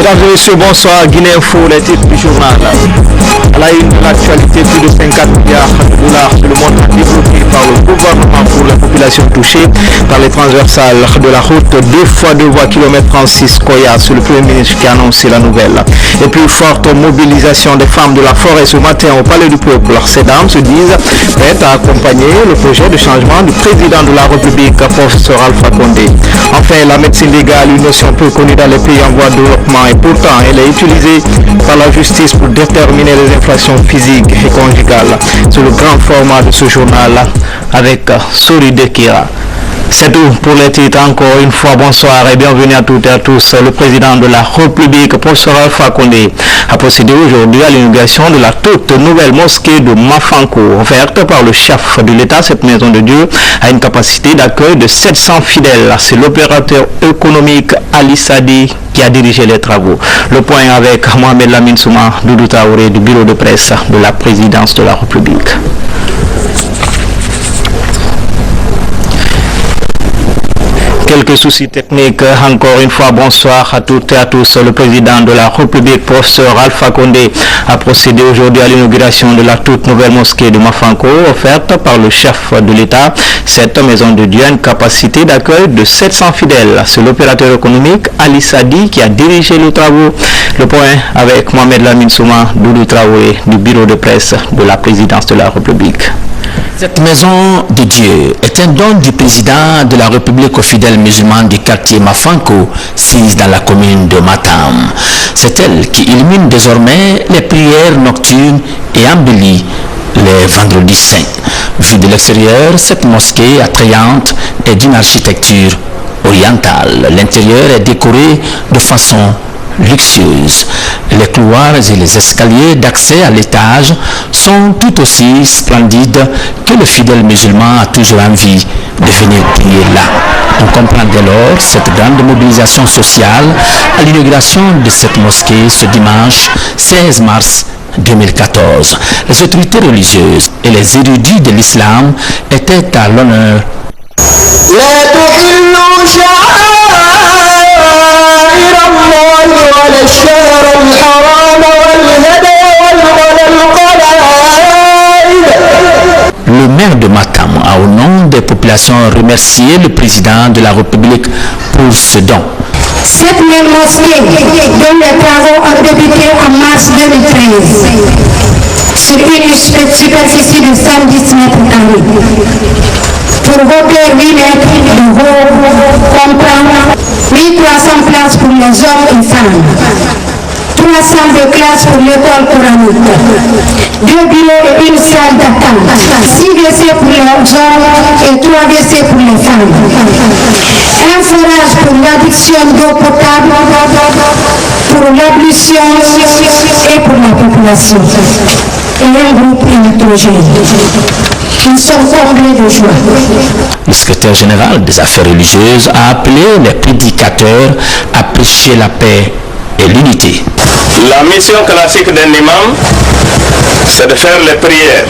Mesdames et messieurs, bonsoir. Guinée Info, les titres du journal. À la une de l'actualité, plus de 54 milliards de dollars, c'est le montant débloqué par le gouvernement pour la population touchée par les transversales de la route 2x2 voies km 36 Koya. C'est le Premier ministre qui a annoncé la nouvelle. Et plus forte mobilisation des femmes de la forêt ce matin au Palais du Peuple. Ces dames se disent prêtes à accompagner le projet de changement du président de la République, professeur Alpha Condé. Enfin, la médecine légale, une notion peu connue dans les pays en voie de développement, et pourtant elle est utilisée par la justice pour déterminer les infractions physiques et conjugales. C'est le grand format de ce journal avec Sori Dekira. C'est tout pour les titres. Encore une fois, bonsoir et bienvenue à toutes et à tous. Le président de la République, professeur Alpha Condé, a procédé aujourd'hui à l'inauguration de la toute nouvelle mosquée de Mafanko, offerte par le chef de l'État. Cette maison de Dieu a une capacité d'accueil de 700 fidèles. C'est l'opérateur économique Ali Sadi qui a dirigé les travaux. Le point avec Mohamed Lamine Souma, Doudou Taouré du bureau de presse de la présidence de la République. Quelques soucis techniques, encore une fois, bonsoir à toutes et à tous. Le président de la République, professeur Alpha Condé, a procédé aujourd'hui à l'inauguration de la toute nouvelle mosquée de Mafanko, offerte par le chef de l'État. Cette maison de Dieu a une capacité d'accueil de 700 fidèles. C'est l'opérateur économique Ali Sadi qui a dirigé les travaux. Le point avec Mohamed Lamine Souma, Doudou Traoré du bureau de presse de la présidence de la République. Cette maison de Dieu est un don du président de la République aux fidèles musulmans du quartier Mafanko, sise dans la commune de Matam. C'est elle qui illumine désormais les prières nocturnes et embellit les vendredis saints. Vue de l'extérieur, cette mosquée attrayante est d'une architecture orientale. L'intérieur est décoré de façon luxueuse. Les couloirs et les escaliers d'accès à l'étage sont tout aussi splendides que le fidèle musulman a toujours envie de venir prier là. On comprend dès lors cette grande mobilisation sociale à l'inauguration de cette mosquée ce dimanche 16 mars 2014. Les autorités religieuses et les érudits de l'islam étaient à l'honneur. Le maire de Matam a au nom des populations remercié le président de la République pour ce don. Cette même mosquée, dont les travaux ont débuté en mars 2013, sur une superficie de 110 mètres carrés. Pour voter 8 mètres de haut, comprend 1300 places pour les hommes et femmes, 300 de classes pour l'école coranique, 2 bureaux et une salle d'attente, 6 WC pour les hommes et 3 WC pour les femmes, un forage pour l'adduction d'eau potable, pour l'ablution et pour la population, et un groupe électrogène. Ils sont comblés de joie. Le secrétaire général des affaires religieuses a appelé les prédicateurs à prêcher la paix et l'unité. La mission classique d'un imam, c'est de faire les prières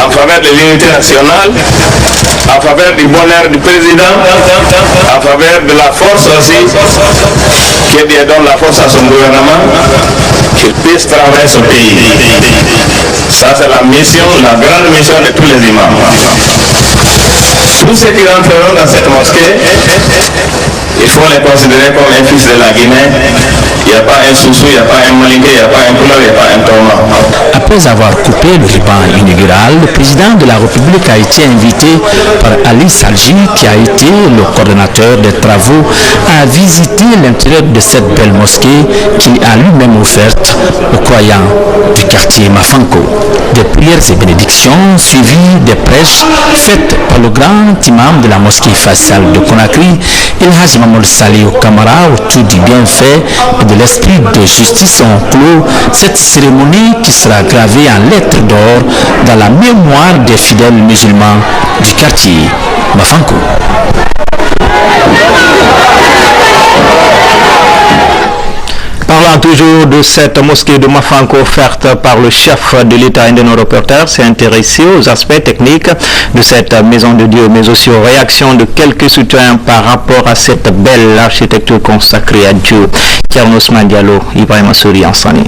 en faveur de l'unité nationale, en faveur du bonheur du président, en faveur de la force aussi, que Dieu donne la force à son gouvernement, qu'il puisse travailler ce pays. Ça, c'est la mission, la grande mission de tous les imams. Tous ceux qui rentreront dans cette mosquée, il faut les considérer comme un fils de la Guinée. Il n'y a pas un Soussou, il n'y a pas un Malinké, il n'y a pas un Kouleur, il n'y a pas un Toma. Après avoir coupé le ruban inaugural, le président de la République a été invité par Ali Salji, qui a été le coordonnateur des travaux, à visiter l'intérieur de cette belle mosquée qu'il a lui-même offerte aux croyants du quartier Mafanko. Des prières et bénédictions suivies des prêches faites par le grand imam de la mosquée faciale de Conakry, El Haj Mamoud Salih Kamara, autour du bienfait et de l'esprit de justice ont clos cette cérémonie qui sera gravée en lettres d'or dans la mémoire des fidèles musulmans du quartier Mafanko. Parlant Toujours de cette mosquée de Mafanko offerte par le chef de l'État, un de nos reporters s'est intéressé aux aspects techniques de cette maison de Dieu, mais aussi aux réactions de quelques citoyens par rapport à cette belle architecture consacrée à Dieu. Thierno Ousmane Diallo, Ibrahim Assouri, Ansani.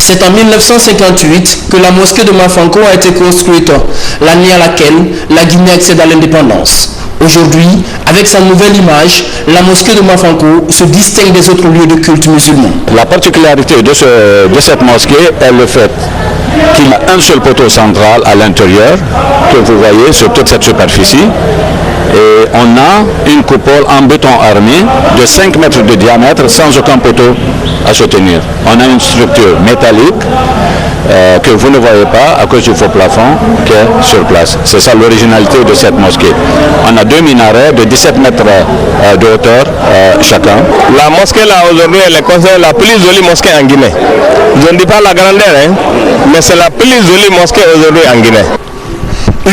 C'est en 1958 que la mosquée de Mafanko a été construite, l'année à laquelle la Guinée accède à l'indépendance. Aujourd'hui, avec sa nouvelle image, la mosquée de Mafanko se distingue des autres lieux de culte musulmans. La particularité de cette mosquée est le fait qu'il y a un seul poteau central à l'intérieur, que vous voyez sur toute cette superficie. Et on a une coupole en béton armé de 5 mètres de diamètre sans aucun poteau à soutenir. On a une structure métallique que vous ne voyez pas à cause du faux plafond qui est sur place. C'est ça l'originalité de cette mosquée. On a 2 minarets de 17 mètres de hauteur chacun. La mosquée là aujourd'hui, elle est considérée la plus jolie mosquée en Guinée. Je ne dis pas la grandeur, mais c'est la plus jolie mosquée aujourd'hui en Guinée.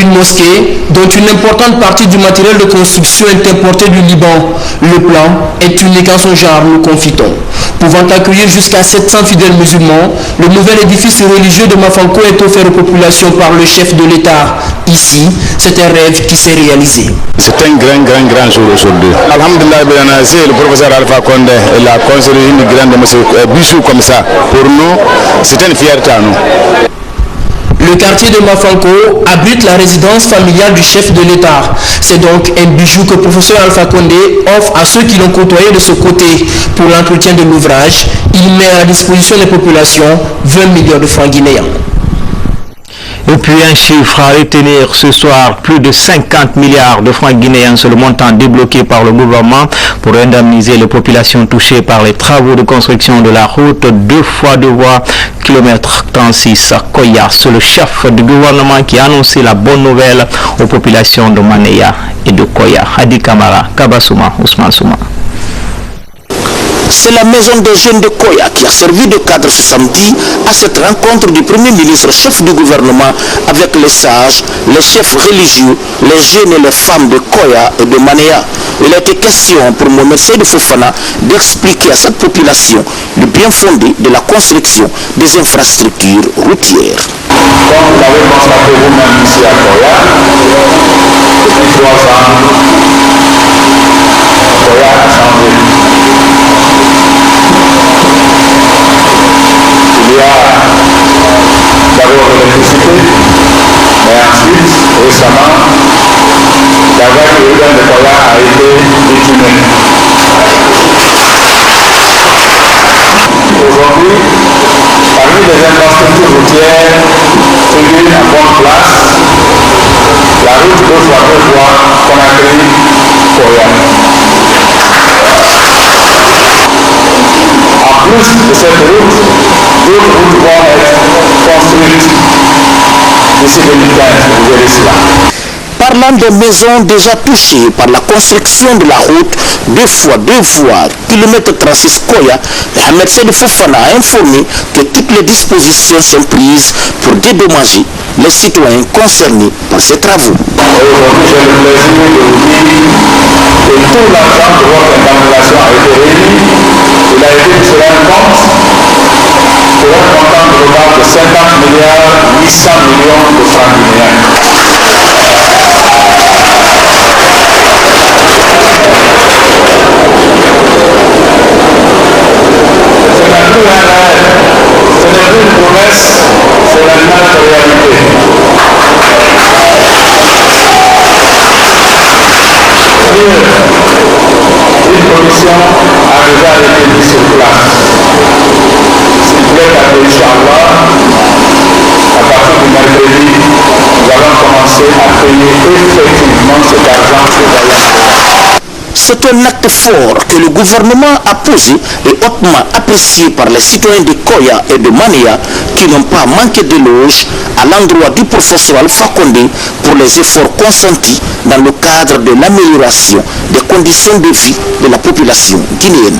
Une mosquée dont une importante partie du matériel de construction est importé du Liban. Le plan est unique en son genre, nous confie-t-on. Pouvant accueillir jusqu'à 700 fidèles musulmans, le nouvel édifice religieux de Mafanko est offert aux populations par le chef de l'État. Ici, c'est un rêve qui s'est réalisé. C'est un grand jour aujourd'hui. Alhamdulillah, c'est le professeur Alpha Condé. Il a construit une grande mosquée, bijou comme ça. Pour nous, c'est une fierté à nous. Le quartier de Mafanko abrite la résidence familiale du chef de l'État. C'est donc un bijou que le professeur Alpha Condé offre à ceux qui l'ont côtoyé de ce côté. Pour l'entretien de l'ouvrage, il met à la disposition des populations 20 millions de francs guinéens. Et puis un chiffre à retenir ce soir, plus de 50 milliards de francs guinéens, c'est le montant débloqué par le gouvernement pour indemniser les populations touchées par les travaux de construction de la route 2x2 voies kilomètre 36 à Koya. C'est le chef du gouvernement qui a annoncé la bonne nouvelle aux populations de Manéya et de Koya. Hadi Kamara, Kabasouma, Ousmane Souma. C'est la maison des jeunes de Koya qui a servi de cadre ce samedi à cette rencontre du Premier ministre, chef du gouvernement, avec les sages, les chefs religieux, les jeunes et les femmes de Koya et de Manéya. Il a été question pour Mohamed Seydou Fofana d'expliquer à cette population le bien fondé de la construction des infrastructures routières. Comme vous l'avez constaté vous-même ici à Koya, depuis 3 ans, Koya a changé. Il y a d'abord l'électricité, mais ensuite, récemment, la voie urbaine de Koya a été bitumée. Aujourd'hui, parmi les infrastructures routières figure en bonne place la route 2x2 voies Conakry-Koya. En plus de cette route, d'autres routes vont être construites d'ici 2015, vous verrez cela. Parlant des maisons déjà touchées par la construction de la route 2x2 voies kilomètre 36 Koya, Mohamed Seydou Fofana a informé que toutes les dispositions sont prises pour dédommager les citoyens concernés par ces travaux. Aujourd'hui, j'ai le plaisir de vous dire que tout l'argent de votre indemnisation a été réuni. Il a été sur un compte pour un montant global de 50 milliards 800 millions de francs guinéens. Ce n'est plus un rêve, ce n'est plus une promesse, c'est la nouvelle réalité. Une commission a déjà été mise sur place. S'il plaît à Inch'Allah, à partir du mercredi, nous allons commencer à payer effectivement cet argent que nous allons. C'est un acte fort que le gouvernement a posé et hautement apprécié par les citoyens de Koya et de Manéya qui n'ont pas manqué d'éloges à l'endroit du professeur Alpha Condé pour les efforts consentis dans le cadre de l'amélioration des conditions de vie de la population guinéenne.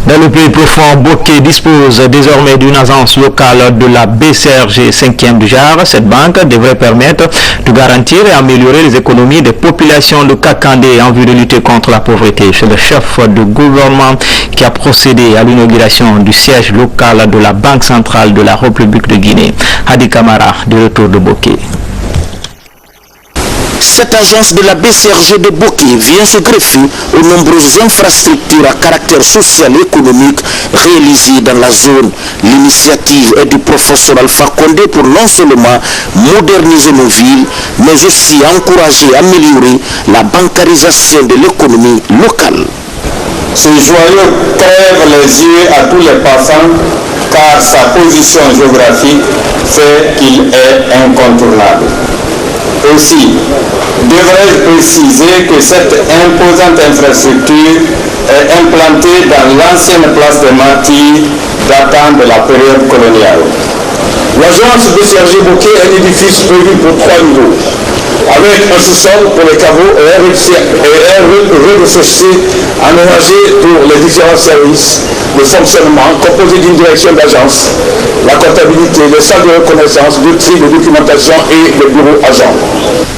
Dans le pays profond, Bokeh dispose désormais d'une agence locale de la BCRG 5e du genre. Cette banque devrait permettre de garantir et améliorer les économies des populations de Kakandé en vue de lutter contre la pauvreté. C'est le chef de gouvernement qui a procédé à l'inauguration du siège local de la Banque centrale de la République de Guinée. Hadi Kamara, de retour de Bokeh. Cette agence de la BCRG de Bokeh vient se greffer aux nombreuses infrastructures à caractère social et économique réalisées dans la zone. L'initiative est du professeur Alpha Condé pour non seulement moderniser nos villes, mais aussi encourager et améliorer la bancarisation de l'économie locale. Ce joyau crève les yeux à tous les passants car sa position géographique fait qu'il est incontournable. Aussi, devrais-je préciser que cette imposante infrastructure est implantée dans l'ancienne place des Martyrs datant de la période coloniale. L'agence BCRG Bokeh est un édifice prévu pour 3 niveaux, avec un sous-sol pour les caveaux et un rez-de-chaussée aménagé pour les différents services de fonctionnement composé d'une direction d'agence, la comptabilité, les salles de reconnaissance, de tri, de documentation et le bureau agent.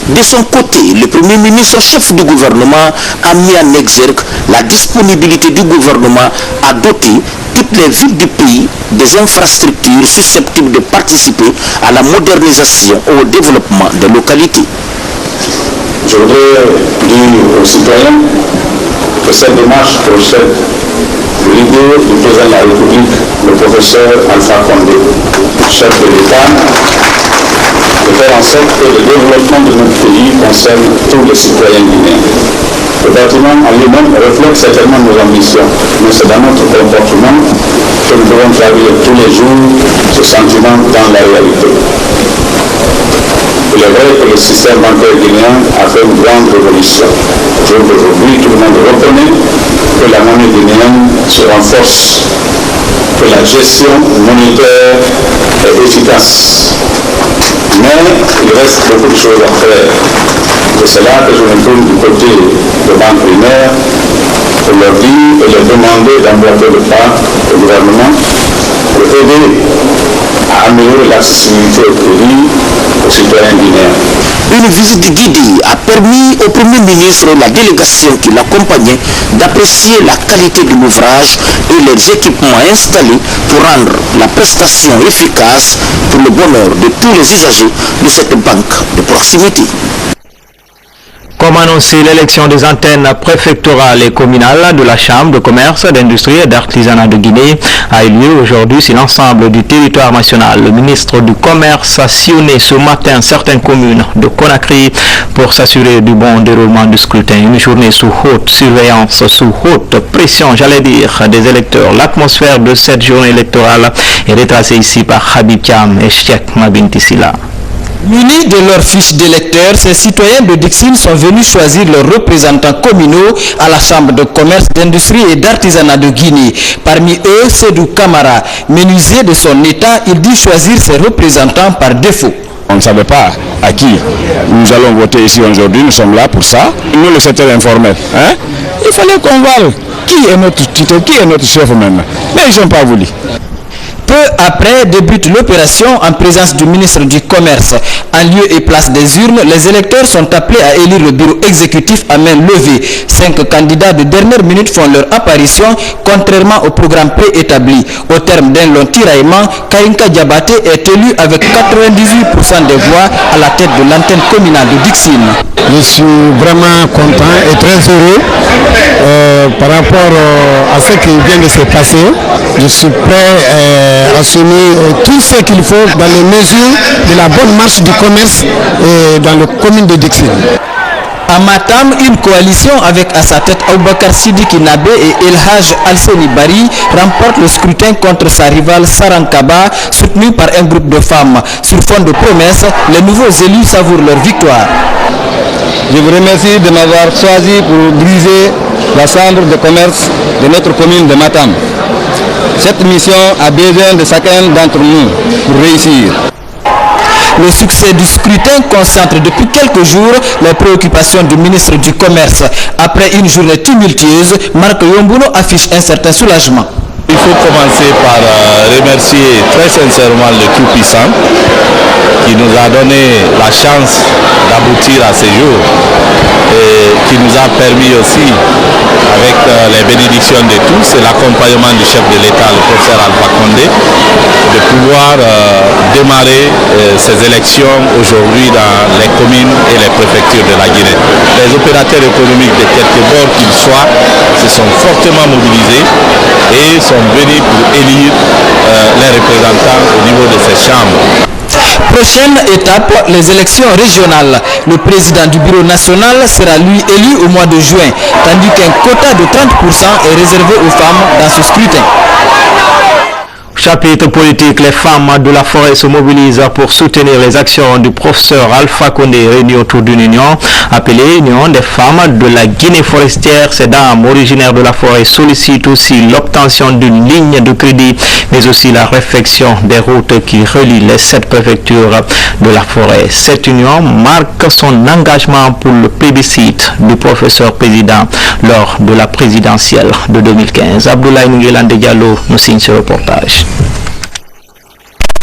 De son côté, le Premier ministre chef du gouvernement a mis en exergue la disponibilité du gouvernement à doter toutes les villes du pays des infrastructures susceptibles de participer à la modernisation et au développement des localités. Je voudrais dire aux citoyens que cette démarche procède de l'idée du président de la République, le professeur Alpha Condé, chef de l'État, de faire en sorte que le développement de notre pays concerne tous les citoyens guinéens. Le bâtiment en lui-même reflète certainement nos ambitions, mais c'est dans notre comportement que nous devons traduire tous les jours ce sentiment dans la réalité. Il est vrai que le système bancaire guinéen a fait une grande révolution. Aujourd'hui, tout le monde reconnaît que la monnaie guinéenne se renforce, que la gestion monétaire est efficace. Mais il reste beaucoup de choses à faire. C'est cela que je me tourne du côté des banques primaires pour leur dire et leur demander d'emboîter le pas au gouvernement pour aider à améliorer l'accessibilité au crédit aux citoyens guinéens. Une visite guidée a permis au Premier ministre et la délégation qui l'accompagnait d'apprécier la qualité de l'ouvrage et les équipements installés pour rendre la prestation efficace pour le bonheur de tous les usagers de cette banque de proximité. Comme annoncé, l'élection des antennes préfectorales et communales de la Chambre de commerce, d'industrie et d'artisanat de Guinée a eu lieu aujourd'hui sur l'ensemble du territoire national. Le ministre du Commerce a sillonné ce matin certaines communes de Conakry pour s'assurer du bon déroulement du scrutin. Une journée sous haute surveillance, sous haute pression, j'allais dire, des électeurs. L'atmosphère de cette journée électorale est retracée ici par Habib Thiam et Cheikh Mabinti Silla. Munis de leurs fiches d'électeurs, ces citoyens de Dixine sont venus choisir leurs représentants communaux à la Chambre de commerce, d'industrie et d'artisanat de Guinée. Parmi eux, Sédou Kamara, menuisier de son état, il dit choisir ses représentants par défaut. On ne savait pas à qui nous allons voter ici aujourd'hui, nous sommes là pour ça. Nous, le secteur informel, il fallait qu'on voie qui est notre titre, qui est notre chef maintenant. Mais ils n'ont pas voulu. Peu après débute l'opération en présence du ministre du Commerce. En lieu et place des urnes, les électeurs sont appelés à élire le bureau exécutif à main levée. 5 candidats de dernière minute font leur apparition, contrairement au programme préétabli. Au terme d'un long tiraillement, Karinka Diabaté est élu avec 98% des voix à la tête de l'antenne communale de Dixine. Je suis vraiment content et très heureux par rapport à ce qui vient de se passer. Je suis prêt assumer tout ce qu'il faut dans les mesures de la bonne marche du commerce dans la commune de Dixine. À Matam, une coalition avec à sa tête Aboubakar Sidiki Nabé et El Haj Alseni Bari remporte le scrutin contre sa rivale Sarankaba, soutenue par un groupe de femmes. Sur fond de promesses, les nouveaux élus savourent leur victoire. Je vous remercie de m'avoir choisi pour briser la chambre de commerce de notre commune de Matam. Cette mission a besoin de chacun d'entre nous pour réussir. Le succès du scrutin concentre depuis quelques jours les préoccupations du ministre du Commerce. Après une journée tumultueuse, Marc Yombuno affiche un certain soulagement. Il faut commencer par remercier très sincèrement le Tout-Puissant qui nous a donné la chance d'aboutir à ces jours et qui nous a permis aussi, avec les bénédictions de tous et l'accompagnement du chef de l'État, le professeur Alpha Condé, de pouvoir démarrer ces élections aujourd'hui dans les communes et les préfectures de la Guinée. Les opérateurs économiques de quelque bord qu'ils soient se sont fortement mobilisés et sont venus pour élire les représentants au niveau de ces chambres. Prochaine étape, les élections régionales. Le président du bureau national sera lui élu au mois de juin, tandis qu'un quota de 30% est réservé aux femmes dans ce scrutin. Chapitre politique, les femmes de la forêt se mobilisent pour soutenir les actions du professeur Alpha Condé réunis autour d'une union appelée Union des femmes de la Guinée forestière. Ces dames originaires de la forêt sollicitent aussi l'obtention d'une ligne de crédit, mais aussi la réfection des routes qui relient les 7 préfectures de la forêt. Cette union marque son engagement pour le plébiscite du professeur président lors de la présidentielle de 2015. Abdoulaye Nguelande Diallo nous signe ce reportage.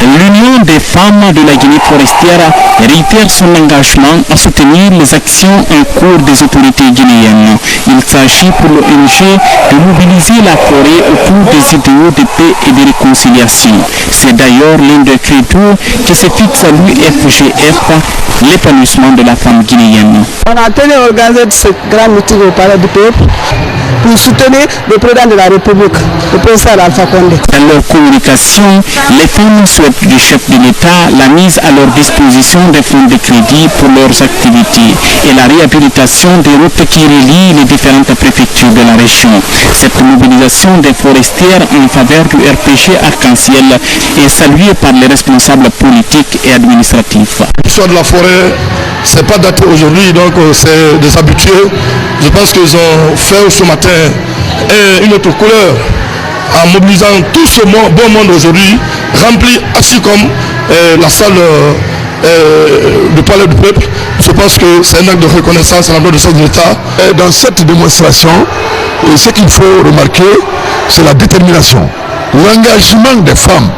L'Union des femmes de la Guinée forestière réitère son engagement à soutenir les actions en cours des autorités guinéennes. Il s'agit pour l'ONG de mobiliser la forêt autour des idéaux de paix et de réconciliation. C'est d'ailleurs l'un des credos que se fixe à l'UFGF, l'épanouissement de la femme guinéenne. On a tenu à organiser ce grand meeting au Palais du Peuple pour soutenir le président de la République, le professeur Alpha Condé. Dans leur communication, les femmes souhaitent du chef de l'État la mise à leur disposition des fonds de crédit pour leurs activités et la réhabilitation des routes qui relient les différentes préfectures de la région. Cette mobilisation des forestières en faveur du RPG Arc-en-Ciel est saluée par les responsables politiques et administratifs. L'histoire de la forêt, c'est pas daté aujourd'hui, donc c'est des habitués. Je pense qu'ils ont fait ce matin une autre couleur en mobilisant tout ce bon monde aujourd'hui, rempli, assis comme la salle du Palais du Peuple. Je pense que c'est un acte de reconnaissance à l'endroit de chef de l'État. Dans cette démonstration, ce qu'il faut remarquer, c'est la détermination, l'engagement des femmes,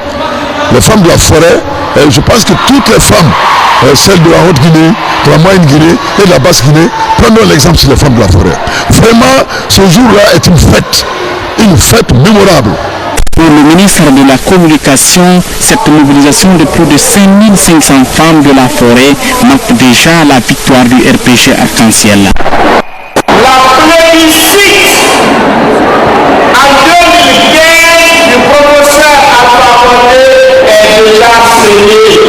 les femmes de la forêt. Je pense que toutes les femmes, celles de la Haute-Guinée, de la Moyenne-Guinée et de la Basse-Guinée, prenons l'exemple sur les femmes de la forêt. Vraiment, ce jour-là est une fête mémorable. Pour le ministre de la Communication, cette mobilisation de plus de 5500 femmes de la forêt marque déjà la victoire du RPG Arc-en-Ciel. La plébiscite en 2015 du professeur Alpha Condé est déjà scellée.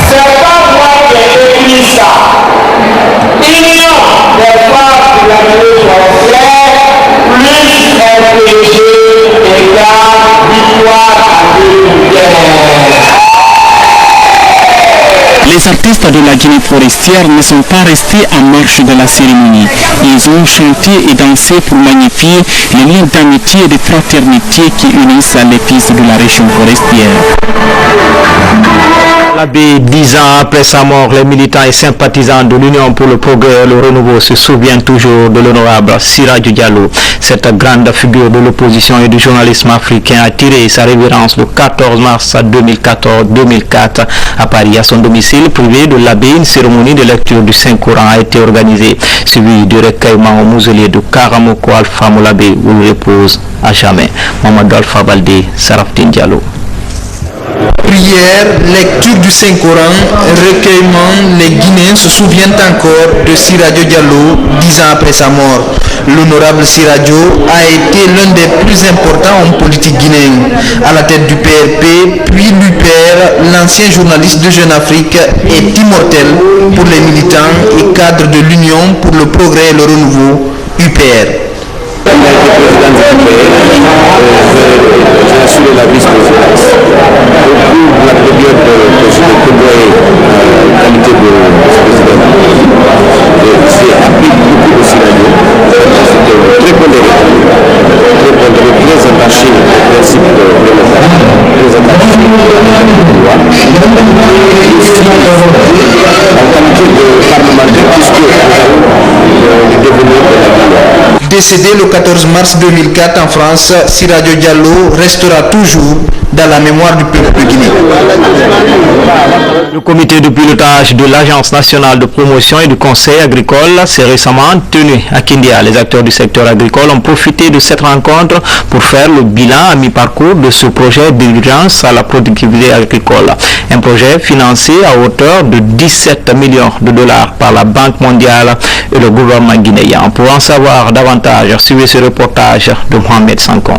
C'est pas moi qui ai écrit ça. Union des femmes de la Guinée forestière plus RPG égale victoire en 2015. Les artistes de la Guinée forestière ne sont pas restés en marge de la cérémonie. Ils ont chanté et dansé pour magnifier les liens d'amitié et de fraternité qui unissent les fils de la région forestière. L'abbé, 10 ans après sa mort, les militants et sympathisants de l'Union pour le progrès et le renouveau se souviennent toujours de l'honorable Siraju Diallo. Cette grande figure de l'opposition et du journalisme africain a tiré sa révérence le 14 mars 2004 à Paris. À son domicile privé de l'abbé, une cérémonie de lecture du Saint-Coran a été organisée, suivie du recueillement au mausolée de Karamoko Alpha Moulabé, où il repose à jamais. Mamadou Alpha Baldé, Saraftin Diallo. Prière, lecture du Saint-Coran, recueillement, les Guinéens se souviennent encore de Siraju Diallo 10 ans après sa mort. L'honorable Siraju a été l'un des plus importants hommes politiques guinéens. À la tête du PRP, puis l'UPR, l'ancien journaliste de Jeune Afrique est immortel pour les militants et cadre de l'Union pour le progrès et le renouveau, UPR. J'ai assuré la vice-présidence. Pour la période que je me connais en qualité de vice-président, j'ai appris beaucoup de Siraju. C'était très pondéré, très attaché au principe de l'État. Décédé le 14 mars 2004 en France, Siradio Diallo restera toujours dans la mémoire du peuple de Guinée. Le comité de pilotage de l'Agence nationale de promotion et du conseil agricole s'est récemment tenu à Kindia. Les acteurs du secteur agricole ont profité de cette rencontre pour faire le bilan à mi-parcours de ce projet d'urgence à la productivité agricole. Un projet financé à hauteur de 17 millions de dollars par la Banque mondiale et le gouvernement guinéen. Pour en savoir davantage, suivez ce reportage de Mohamed Sankon.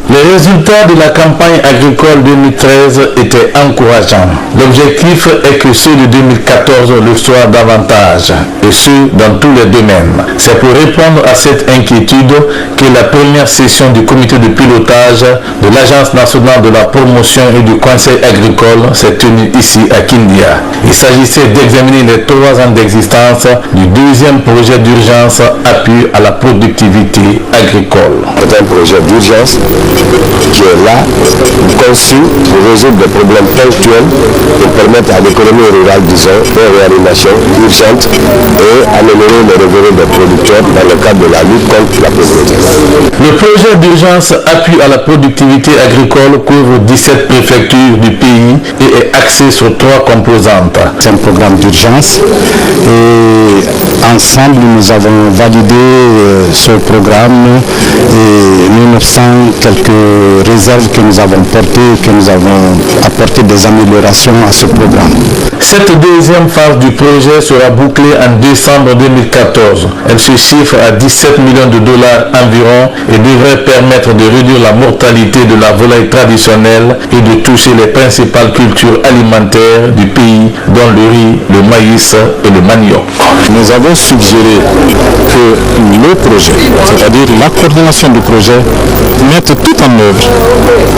Les résultats de la campagne agricole 2013 étaient encourageants. L'objectif est que ceux de 2014 le soient davantage, et ce, dans tous les domaines. C'est pour répondre à cette inquiétude que la première session du comité de pilotage de l'Agence nationale de la promotion et du conseil agricole s'est tenue ici à Kindia. Il s'agissait d'examiner les 3 ans d'existence du deuxième projet d'urgence appui à la productivité agricole. C'est un projet d'urgence qui est là, conçu pour résoudre des problèmes ponctuels et permettre à l'économie rurale, disons, une réanimation urgente et améliorer les revenus des producteurs dans le cadre de la lutte contre la pauvreté. Le projet d'urgence appui à la productivité agricole couvre 17 préfectures du pays et est axé sur 3 composantes. C'est un programme d'urgence et ensemble nous avons validé ce programme et 1900 quelques réserves que nous avons portées, que nous avons apporté des améliorations à ce programme. Cette deuxième phase du projet sera bouclée en décembre 2014. Elle se chiffre à 17 millions de dollars environ et devrait permettre de réduire la mortalité de la volaille traditionnelle et de toucher les principales cultures alimentaires du pays, dont le riz, le maïs et le manioc. Nous avons suggéré que le projet, c'est-à-dire la coordination du projet, mette tout en œuvre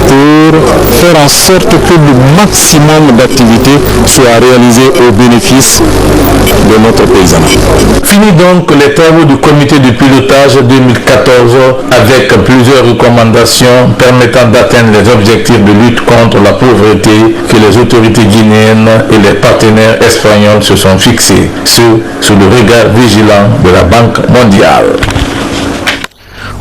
pour faire en sorte que le maximum d'activités soit réalisé au bénéfice de notre paysannerie. Fini donc les travaux du comité de pilotage 2014 avec plusieurs recommandations permettant d'atteindre les objectifs de lutte contre la pauvreté que les autorités guinéennes et les partenaires espagnols se sont fixés, ce sous le regard vigilant de la Banque mondiale.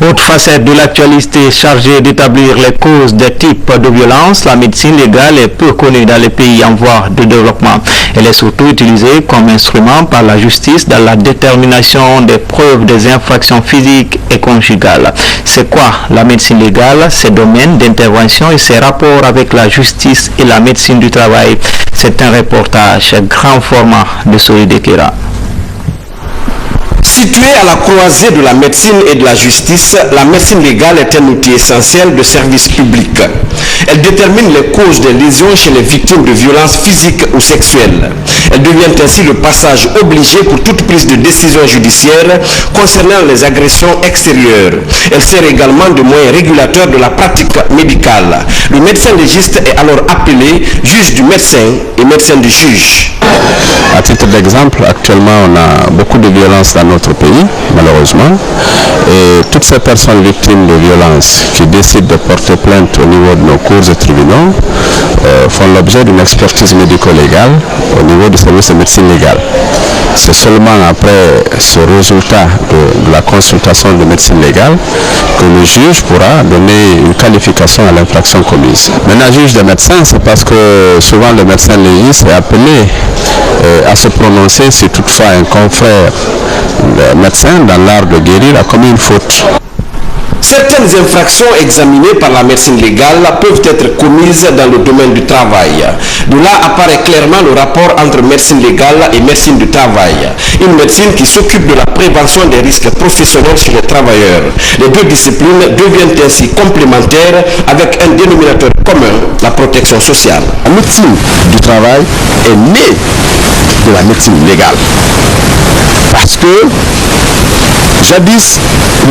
Autre facette de l'actualité chargée d'établir les causes des types de violence, la médecine légale est peu connue dans les pays en voie de développement. Elle est surtout utilisée comme instrument par la justice dans la détermination des preuves des infractions physiques et conjugales. C'est quoi la médecine légale, ses domaines d'intervention et ses rapports avec la justice et la médecine du travail? C'est un reportage grand format de Solide Kera. Située à la croisée de la médecine et de la justice, la médecine légale est un outil essentiel de service public. Elle détermine les causes des lésions chez les victimes de violences physiques ou sexuelles. Elle devient ainsi le passage obligé pour toute prise de décision judiciaire concernant les agressions extérieures. Elle sert également de moyen régulateur de la pratique médicale. Le médecin légiste est alors appelé juge du médecin et médecin du juge. À titre d'exemple, actuellement, on a beaucoup de violences dans notre pays, malheureusement. Et toutes ces personnes victimes de violences qui décident de porter plainte au niveau de nos cours et tribunaux font l'objet d'une expertise médico-légale au niveau du service de médecine légale. C'est seulement après ce résultat de la consultation de médecine légale que le juge pourra donner une qualification à l'infraction commise. Maintenant, juge des médecins, c'est parce que souvent le médecin légiste est appelé à se prononcer si toutefois un confrère médecin dans l'art de guérir a commis une faute. Certaines infractions examinées par la médecine légale peuvent être commises dans le domaine du travail. De là apparaît clairement le rapport entre médecine légale et médecine du travail. Une médecine qui s'occupe de la prévention des risques professionnels chez les travailleurs. Les deux disciplines deviennent ainsi complémentaires avec un dénominateur commun, la protection sociale. La médecine du travail est née de la médecine légale. Parce que jadis,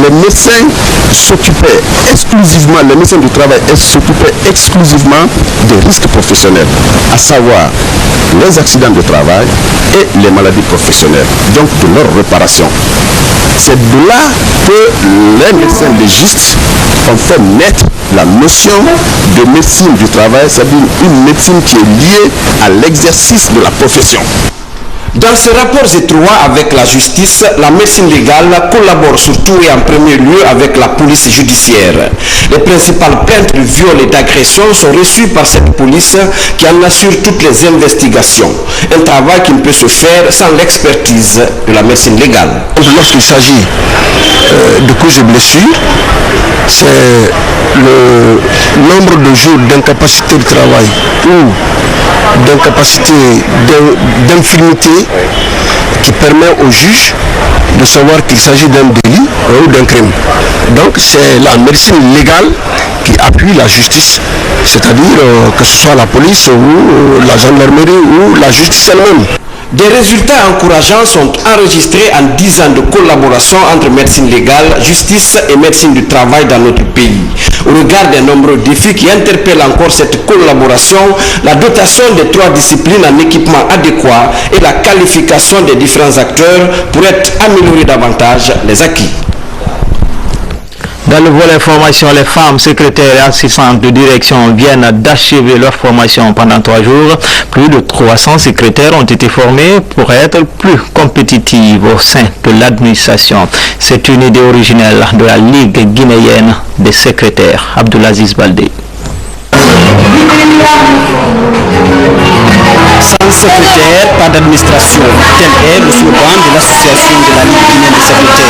les médecins s'occupaient exclusivement, les médecins du travail s'occupaient exclusivement des risques professionnels, à savoir les accidents de travail et les maladies professionnelles, donc de leur réparation. C'est de là que les médecins légistes on fait naître la notion de médecine du travail, c'est-à-dire une médecine qui est liée à l'exercice de la profession. Dans ses rapports étroits avec la justice, la médecine légale collabore surtout et en premier lieu avec la police judiciaire. Les principales plaintes de viol et d'agression sont reçues par cette police qui en assure toutes les investigations. Un travail qui ne peut se faire sans l'expertise de la médecine légale. Lorsqu'il s'agit de causes et blessures, c'est le nombre de jours d'incapacité de travail ou d'incapacité d'infirmité qui permet au juge de savoir qu'il s'agit d'un délit ou d'un crime. Donc c'est la médecine légale qui appuie la justice, c'est-à-dire que ce soit la police ou la gendarmerie ou la justice elle-même. Des résultats encourageants sont enregistrés en 10 ans de collaboration entre médecine légale, justice et médecine du travail dans notre pays. Au regard des nombreux défis qui interpellent encore cette collaboration, la dotation des 3 disciplines en équipement adéquat et la qualification des différents acteurs pourraient améliorer davantage les acquis. Dans le volet formation, les femmes secrétaires et assistantes de direction viennent d'achever leur formation pendant 3 jours. Plus de 300 secrétaires ont été formés pour être plus compétitives au sein de l'administration. C'est une idée originelle de la Ligue guinéenne des secrétaires. Abdulaziz Baldé. Sans secrétaire, pas d'administration. Tel est le slogan de l'association de la Ligue guinéenne des secrétaires.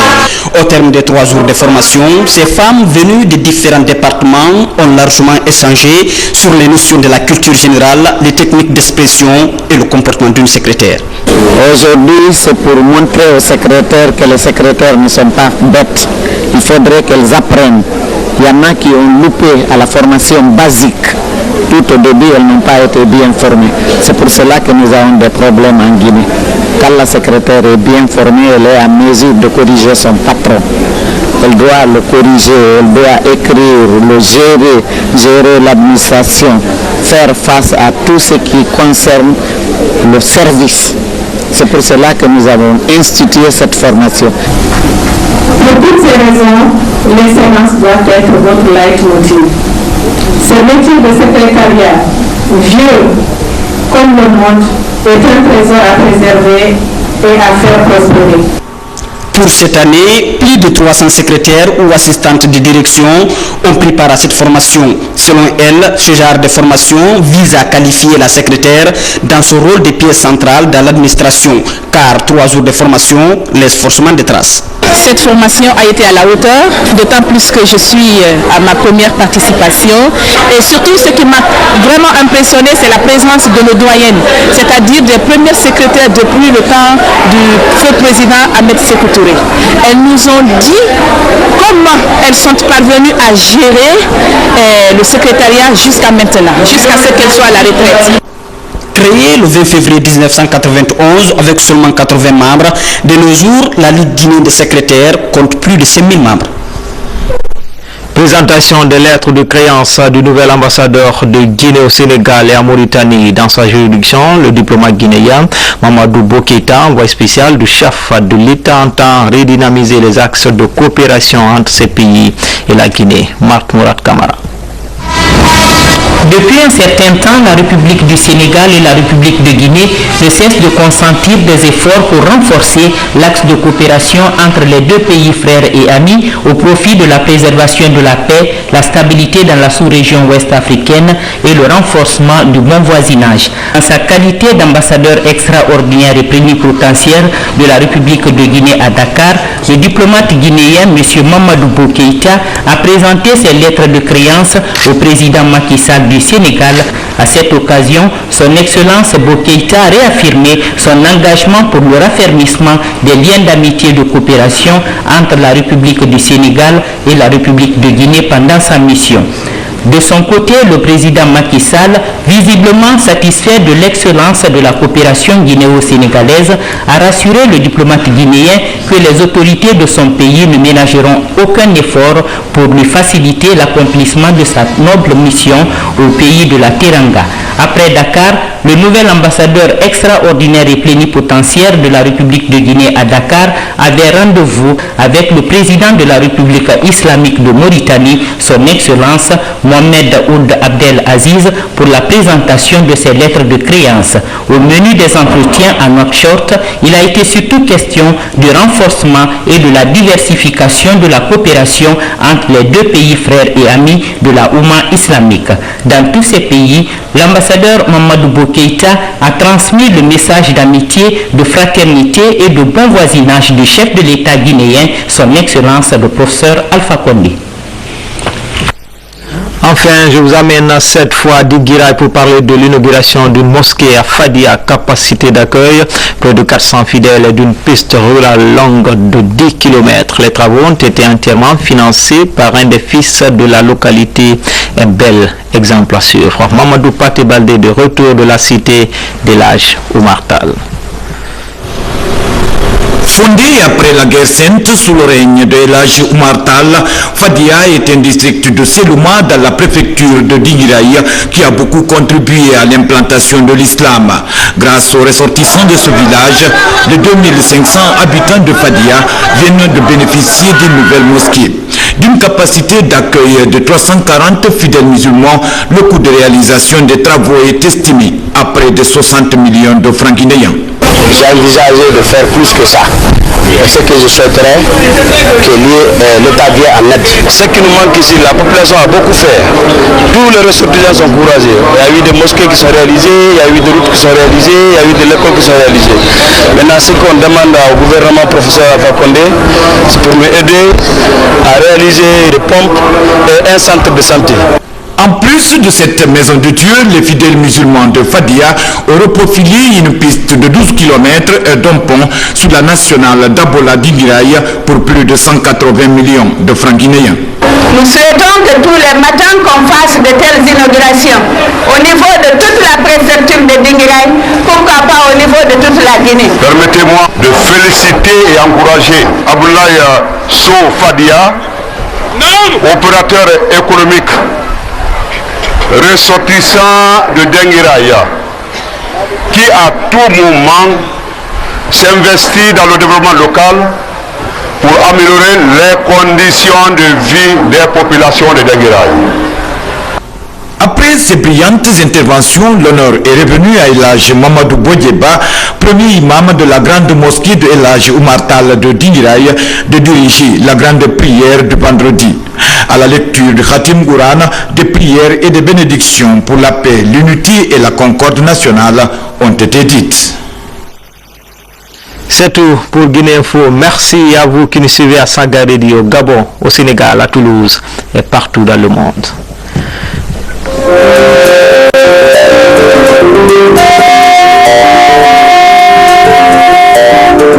Au terme des 3 jours de formation, ces femmes venues de différents départements ont largement échangé sur les notions de la culture générale, les techniques d'expression et le comportement d'une secrétaire. Aujourd'hui, c'est pour montrer aux secrétaires que les secrétaires ne sont pas bêtes. Il faudrait qu'elles apprennent. Il y en a qui ont loupé à la formation basique. Tout au début, elles n'ont pas été bien formées. C'est pour cela que nous avons des problèmes en Guinée. Quand la secrétaire est bien formée, elle est à mesure de corriger son patron. Elle doit le corriger, elle doit écrire, le gérer l'administration, faire face à tout ce qui concerne le service. C'est pour cela que nous avons institué cette formation. Pour toutes ces raisons, l'excellence doit être votre leitmotiv. Ce métier de secrétariat, vieux comme le monde, est un trésor à préserver et à faire prospérer. Pour cette année, plus de 300 secrétaires ou assistantes de direction ont pris part à cette formation. Selon elle, ce genre de formation vise à qualifier la secrétaire dans son rôle de pièce centrale dans l'administration, car 3 jours de formation laissent forcément des traces. Cette formation a été à la hauteur, d'autant plus que je suis à ma première participation. Et surtout, ce qui m'a vraiment impressionné, c'est la présence de nos doyennes, c'est-à-dire des premières secrétaires depuis le temps du feu président Ahmed Sékou Touré. Elles nous ont dit comment elles sont parvenues à gérer le secrétariat jusqu'à maintenant, jusqu'à ce qu'elles soient à la retraite. Créée le 20 février 1991 avec seulement 80 membres, de nos jours, la Ligue guinéenne des secrétaires compte plus de 5000 membres. Présentation des lettres de créance du nouvel ambassadeur de Guinée au Sénégal et en Mauritanie dans sa juridiction. Le diplomate guinéen Mamadou Boketa, envoyé spécial du chef de l'État, entend redynamiser les axes de coopération entre ces pays et la Guinée. Marc Mourad Kamara. Depuis un certain temps, la République du Sénégal et la République de Guinée ne cessent de consentir des efforts pour renforcer l'axe de coopération entre les deux pays frères et amis au profit de la préservation de la paix, la stabilité dans la sous-région ouest africaine et le renforcement du bon voisinage. En sa qualité d'ambassadeur extraordinaire et plénipotentiaire de la République de Guinée à Dakar, le diplomate guinéen M. Mamadou Boketa a présenté ses lettres de créance au président Macky Sall du Sénégal. À cette occasion, son Excellence Boketa a réaffirmé son engagement pour le raffermissement des liens d'amitié et de coopération entre la République du Sénégal et la République de Guinée pendant sa mission. De son côté, le président Macky Sall, visiblement satisfait de l'excellence de la coopération guinéo-sénégalaise, a rassuré le diplomate guinéen que les autorités de son pays ne ménageront aucun effort pour lui faciliter l'accomplissement de sa noble mission au pays de la Teranga. Après Dakar, Le nouvel ambassadeur extraordinaire et plénipotentiaire de la République de Guinée à Dakar avait rendez-vous avec le président de la République islamique de Mauritanie, son Excellence Mohamed Ould Abdel Aziz, pour la présentation de ses lettres de créance. Au menu des entretiens à Nouakchott, il a été surtout question du renforcement et de la diversification de la coopération entre les deux pays frères et amis de la Oumma islamique. Dans tous ces pays, l'ambassadeur Mamadou Bokeïta a transmis le message d'amitié, de fraternité et de bon voisinage du chef de l'État guinéen, son Excellence le professeur Alpha Condé. Enfin, je vous amène cette fois à Dinguiraye pour parler de l'inauguration d'une mosquée à Fadi à capacité d'accueil. Près de 400 fidèles d'une piste rurale longue de 10 km. Les travaux ont été entièrement financés par un des fils de la localité. Un bel exemple à suivre. Mamadou Paté Baldé de retour de la cité d'El Hadj Oumar Tall. Fondée après la guerre sainte sous le règne de El Hadj Oumar Tall, Fadia est un district de Sellouma dans la préfecture de Dinguiraye qui a beaucoup contribué à l'implantation de l'islam. Grâce aux ressortissants de ce village, les 2500 habitants de Fadia viennent de bénéficier d'une nouvelle mosquée. D'une capacité d'accueil de 340 fidèles musulmans, le coût de réalisation des travaux est estimé à près de 60 millions de francs guinéens. J'ai envisagé de faire plus que ça. Et ce que je souhaiterais, que l'État vienne en aide. Ce qui nous manque ici, la population a beaucoup fait. Tous les ressortissants sont encouragés. Il y a eu des mosquées qui sont réalisées, il y a eu des routes qui sont réalisées, il y a eu des écoles qui sont réalisées. Maintenant, ce qu'on demande au gouvernement, professeur Alpha Condé, c'est pour nous aider à réaliser des pompes et un centre de santé. En plus de cette maison de Dieu, les fidèles musulmans de Fadia auront profilé une piste de 12 km d'un pont sur la nationale d'Abola Dinguiraye pour plus de 180 millions de francs guinéens. Nous souhaitons que tous les matins qu'on fasse de telles inaugurations au niveau de toute la préfecture de Dinguiraye, pourquoi pas au niveau de toute la Guinée. Permettez-moi de féliciter et encourager Aboulaye Sow Fadia, opérateur économique ressortissant de Dinguiraye, qui à tout moment s'investit dans le développement local pour améliorer les conditions de vie des populations de Dinguiraye. Après ces brillantes interventions, l'honneur est revenu à El Hadj Mamadou Bodieba, premier imam de la grande mosquée de El Hadj Oumar Tall de Dinguiraye, de diriger la grande prière du vendredi. À la lecture du Khatim Quran, des prières et des bénédictions pour la paix, l'unité et la concorde nationale ont été dites. C'est tout pour Guinée Info. Merci à vous qui nous suivez à Sanga Radio, Gabon, au Sénégal, à Toulouse et partout dans le monde.